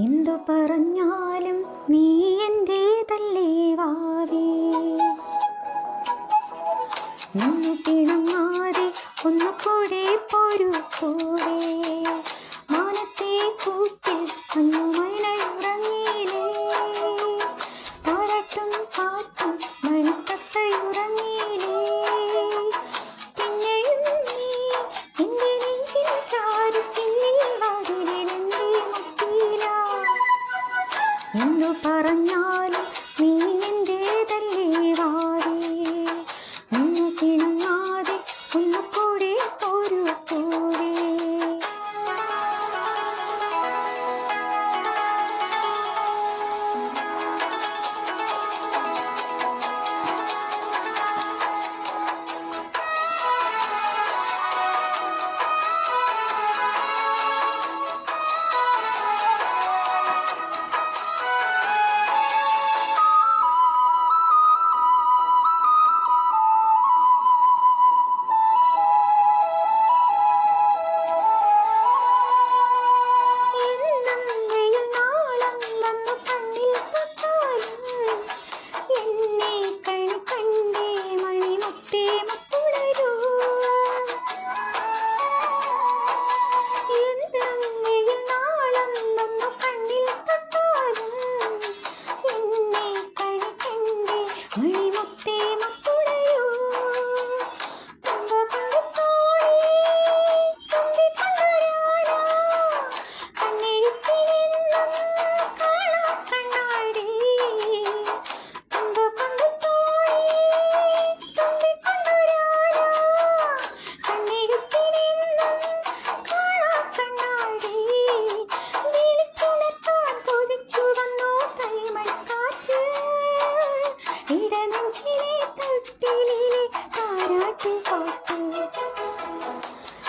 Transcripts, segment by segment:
എന്തു പറഞ്ഞാലും നീ എൻ്റേതല്ലേ വാവേ, ഒന്നു പിണങ്ങാതെ ഒന്നു കൂടെ പോരൂ പോവേ. മാനത്തെ കൂട്ടിൽ അന്നു മൈനയുറങ്ങിയിലേ, താരാട്ടും കാറ്റും മണിത്തത്തയുറങ്ങിയിലേ. പിന്നെയും നീ എൻ്റെ നെഞ്ചിൽ ചാരി ചില്ലിൽ വാതിലിലെന്തേ മുട്ടിയില്ല. എന്തു പറഞ്ഞാലും നീ എൻ്റേതല്ലേ വാവേ, ഒന്നു പിണങ്ങാതെ ഒന്നു കൂടെ പോരൂ പോവേ.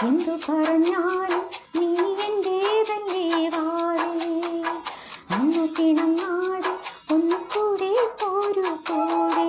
എന്തു പറഞ്ഞാലും നീ എൻ്റേതല്ലേ വാവേ, ഒന്നു പിണങ്ങാതെ ഒന്നു കൂടെ പോരൂ പോവേ.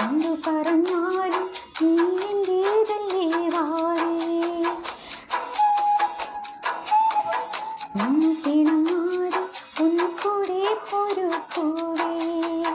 എന്തു പറഞ്ഞാലും നീ എൻ്റേതല്ലേ വാവേ, ഒന്നു പിണങ്ങാതെ